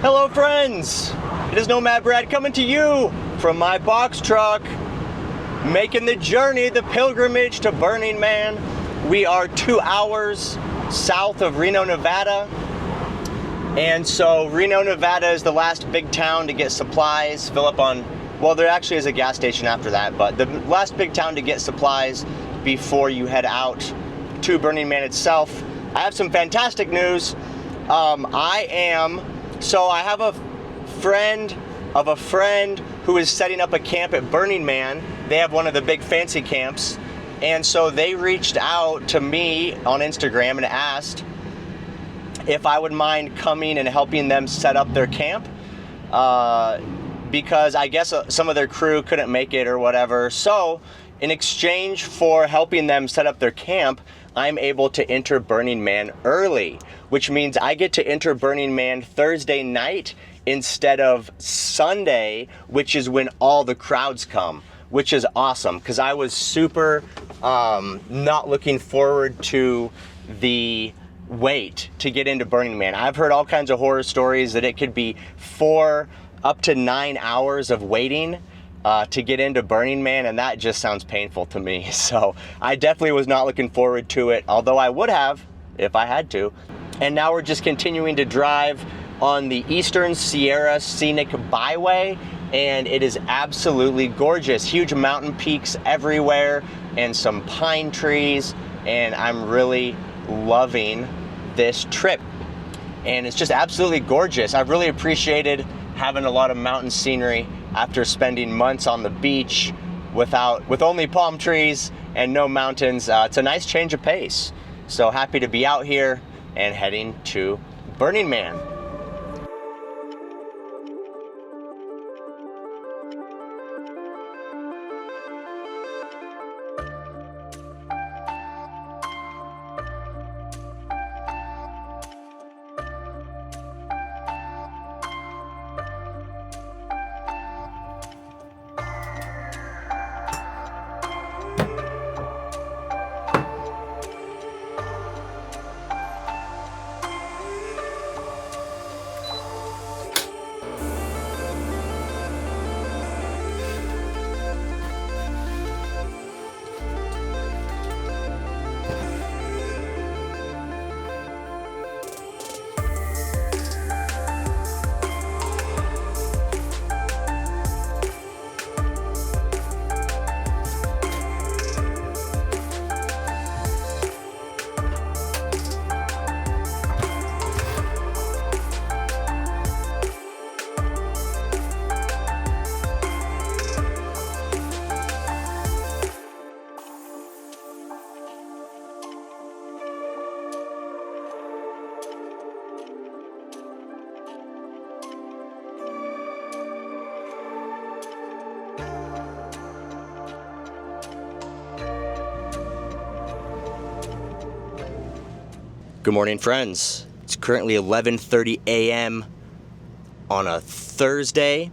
Hello friends, it is Nomad Brad coming to you from my box truck, making the journey, the pilgrimage to Burning Man. We are 2 hours south of Reno, Nevada. And so Reno, Nevada is the last big town to get supplies, fill up on, well, there actually is a gas station after that, but the last big town to get supplies before you head out to Burning Man itself. I have some fantastic news. I have a friend of a friend who is setting up a camp at Burning Man. They have one of the big fancy camps. And so they reached out to me on Instagram and asked if I would mind coming and helping them set up their camp. Because I guess some of their crew couldn't make it or whatever. So in exchange for helping them set up their camp, I'm able to enter Burning Man early, which means I get to enter Burning Man Thursday night instead of Sunday, which is when all the crowds come, which is awesome because I was super not looking forward to the wait to get into Burning Man. I've heard all kinds of horror stories that it could be 4 up to 9 hours of waiting to get into Burning Man, and that just sounds painful to me. So I definitely was not looking forward to it, although I would have if I had to. And now we're just continuing to drive on the Eastern Sierra Scenic Byway, and it is absolutely gorgeous. Huge mountain peaks everywhere and some pine trees, and I'm really loving this trip. And it's just absolutely gorgeous. I've really appreciated having a lot of mountain scenery after spending months on the beach with only palm trees and no mountains. It's a nice change of pace. So happy to be out here and heading to Burning Man. Good morning, friends. It's currently 11:30 a.m. on a Thursday.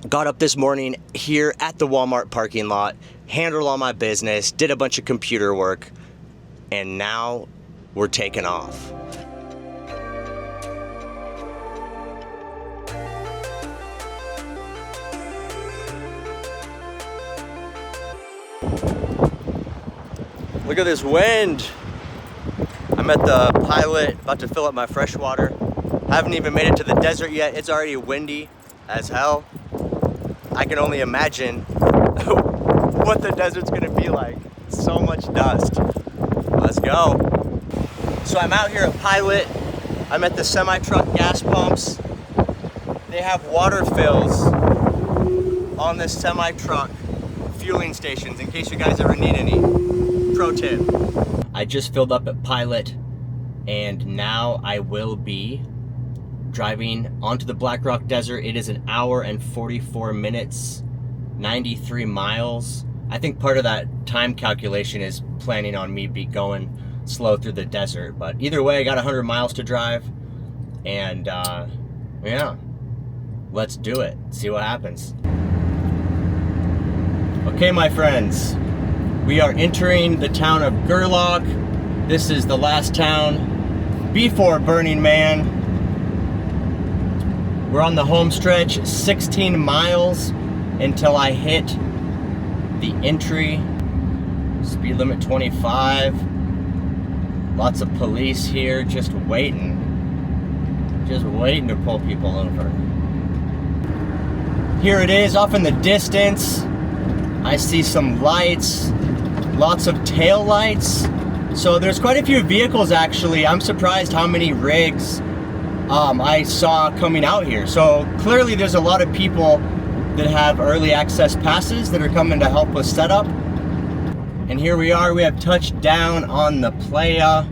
Got up this morning here at the Walmart parking lot, handled all my business, did a bunch of computer work, and now we're taking off. Look at this wind. I'm at the pilot, about to fill up my fresh water. I haven't even made it to the desert yet. It's already windy as hell. I can only imagine what the desert's gonna be like. So much dust. Let's go. So I'm out here at Pilot. I'm at the semi-truck gas pumps. They have water fills on this semi-truck fueling stations in case you guys ever need any. Pro tip. I just filled up at Pilot, and now I will be driving onto the Black Rock Desert. It is 1 hour and 44 minutes, 93 miles. I think part of that time calculation is planning on me going slow through the desert, but either way, I got 100 miles to drive, and yeah, let's do it, see what happens. Okay, my friends, we are entering the town of Gerlach. This is the last town before Burning Man. We're on the home stretch, 16 miles until I hit the entry. Speed limit 25. Lots of police here just waiting to pull people over. Here it is off in the distance. I see some lights, lots of tail lights. So there's quite a few vehicles actually. I'm surprised how many rigs I saw coming out here. So clearly there's a lot of people that have early access passes that are coming to help us set up. And here we are, we have touched down on the playa.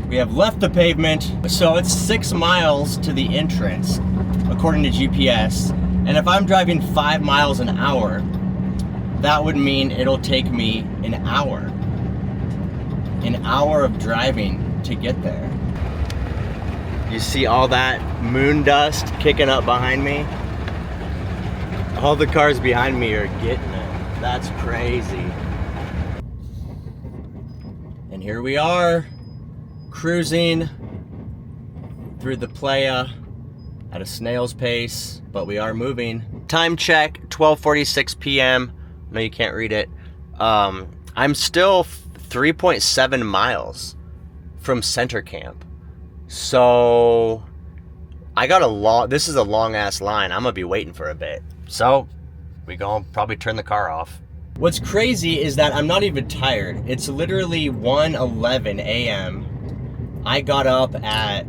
We have left the pavement. So it's 6 miles to the entrance, according to GPS. And if I'm driving 5 miles an hour, that would mean it'll take me an hour of driving to get there. You see all that moon dust kicking up behind me? All the cars behind me are getting it. That's crazy. And here we are, cruising through the playa at a snail's pace, but we are moving. Time check, 12:46 p.m. No, you can't read it. I'm still 3.7 miles from center camp. So I got this is a long ass line. I'm gonna be waiting for a bit. So we gonna probably turn the car off. What's crazy is that I'm not even tired. It's literally 1:11 a.m. I got up at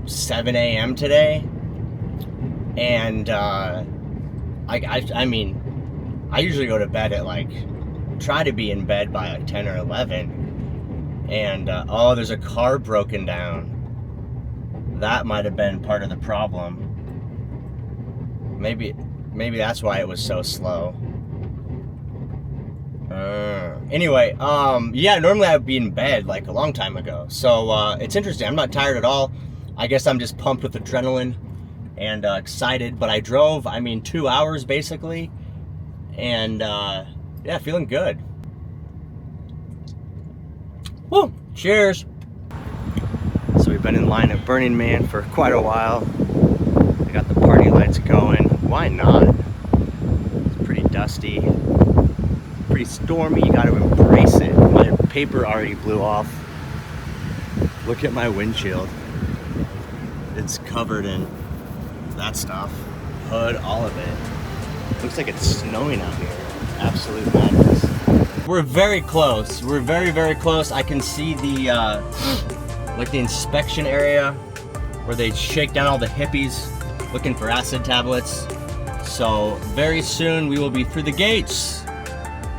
7 a.m. today. And I mean, I usually go to bed at try to be in bed by 10 or 11. And oh, there's a car broken down. That might have been part of the problem. Maybe that's why it was so slow. Anyway, yeah, normally I would be in bed a long time ago. So it's interesting. I'm not tired at all. I guess I'm just pumped with adrenaline and excited. But I drove, 2 hours basically. And yeah, feeling good. Woo! Cheers! So we've been in line at Burning Man for quite a while. We got the party lights going. Why not? It's pretty dusty, pretty stormy. You gotta embrace it. My paper already blew off. Look at my windshield. It's covered in that stuff. Hood, all of it. Looks like it's snowing out here. Absolute madness. We're very close. We're very, very close. I can see the the inspection area where they shake down all the hippies looking for acid tablets. So very soon we will be through the gates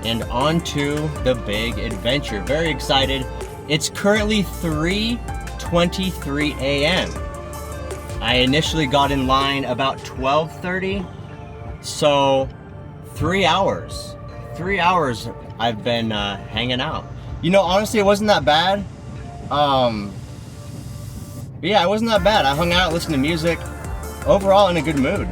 and on to the big adventure. Very excited. It's currently 3:23 a.m. I initially got in line about 12:30. So 3 hours. 3 hours I've been hanging out. You know, honestly, it wasn't that bad. Yeah, it wasn't that bad. I hung out, listened to music. Overall, in a good mood.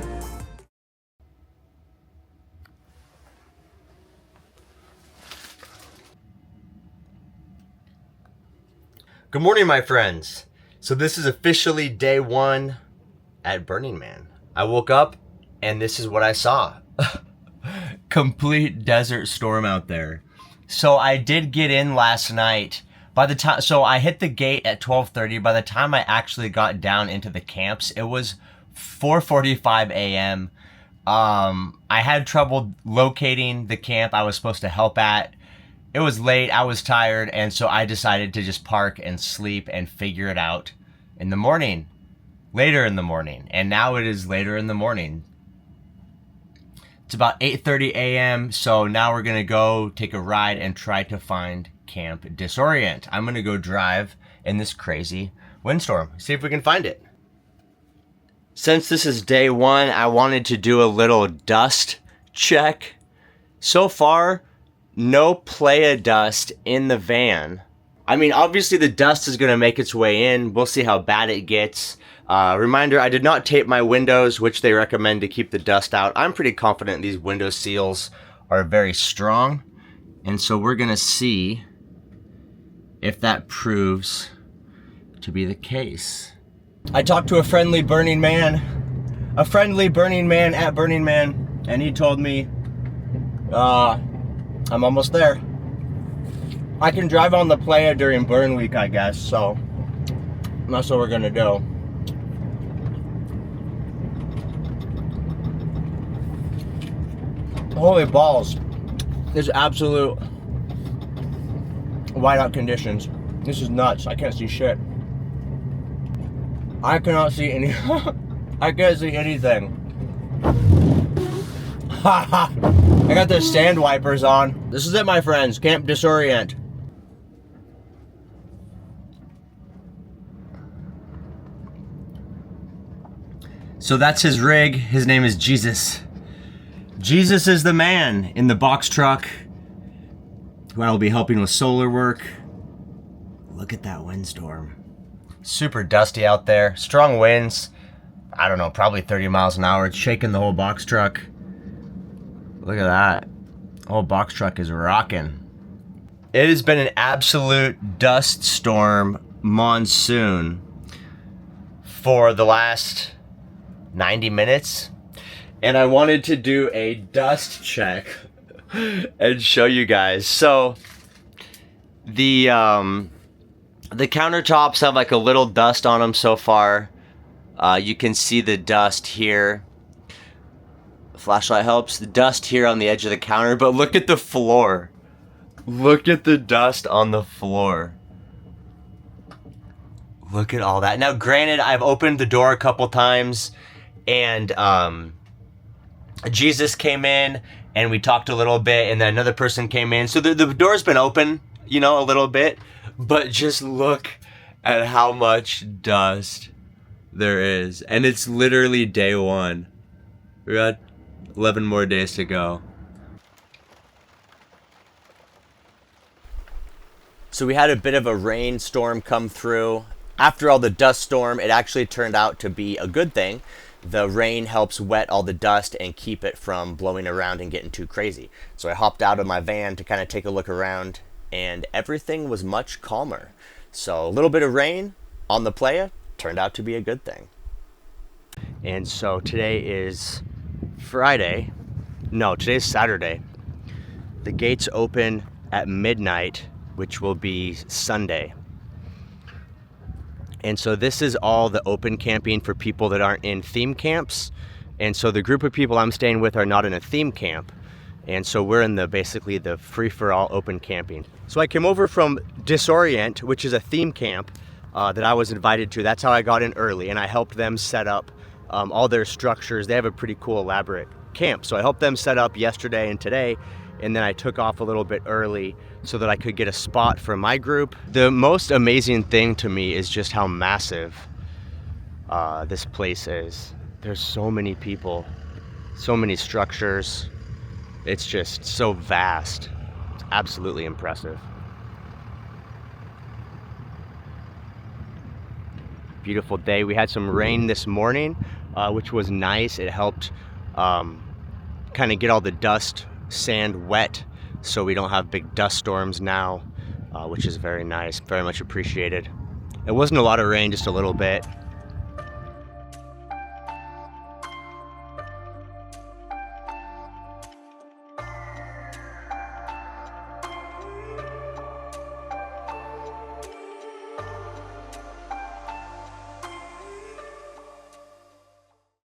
Good morning, my friends. So this is officially day one at Burning Man. I woke up and this is what I saw. Complete desert storm out there. So I did get in last night. So I hit the gate at 12:30. By the time I actually got down into the camps, it was 4:45 a.m. I had trouble locating the camp I was supposed to help at. It was late, I was tired, and so I decided to just park and sleep and figure it out in the morning. Later in the morning. And now it is later in the morning. It's about 8:30 a.m. So now we're gonna go take a ride and try to find Camp Disorient. I'm gonna go drive in this crazy windstorm. See if we can find it. Since this is day one, I wanted to do a little dust check. So far, no playa dust in the van. Obviously the dust is gonna make its way in. We'll see how bad it gets. Reminder, I did not tape my windows, which they recommend to keep the dust out. I'm pretty confident these window seals are very strong. And so we're gonna see if that proves to be the case. I talked to a friendly Burning Man a friendly Burning Man at Burning Man, and he told me I'm almost there. I can drive on the playa during burn week, I guess, so that's what we're gonna do. Holy balls. This is absolute whiteout conditions. This is nuts. I can't see shit. I cannot see any. I can't see anything. I got the sand wipers on. This is it, my friends. Camp Disorient. So that's his rig. His name is Jesus. Jesus is the man in the box truck who I will be helping with solar work. Look at that windstorm. Super dusty out there. Strong winds. I don't know, probably 30 miles an hour. It's shaking the whole box truck. Look at that. The whole box truck is rocking. It has been an absolute dust storm monsoon for the last 90 minutes. And I wanted to do a dust check and show you guys. So the countertops have like a little dust on them so far. You can see the dust here. The flashlight helps. The dust here on the edge of the counter, but look at the floor. Look at the dust on the floor. Look at all that. Now, granted, I've opened the door a couple times, and Jesus came in and we talked a little bit, and then another person came in. So the door's been open, you know, a little bit, but just look at how much dust there is. And it's literally day one. We got 11 more days to go. So we had a bit of a rainstorm come through. After all the dust storm, it actually turned out to be a good thing. The rain helps wet all the dust and keep it from blowing around and getting too crazy. So I hopped out of my van to kind of take a look around, and everything was much calmer. So a little bit of rain on the playa turned out to be a good thing. And so today is Friday. No, today's Saturday. The gates open at midnight, which will be Sunday. And so this is all the open camping for people that aren't in theme camps. And so the group of people I'm staying with are not in a theme camp. And so we're in basically the free-for-all open camping. So I came over from Disorient, which is a theme camp that I was invited to. That's how I got in early, and I helped them set up all their structures. They have a pretty cool, elaborate camp. So I helped them set up yesterday and today, and then I took off a little bit early so that I could get a spot for my group. The most amazing thing to me is just how massive this place is. There's so many people, so many structures. It's just so vast. It's absolutely impressive. Beautiful day. We had some rain this morning, which was nice. It helped kind of get all the dust, sand wet, so we don't have big dust storms now, which is very nice, very much appreciated. It wasn't a lot of rain, just a little bit.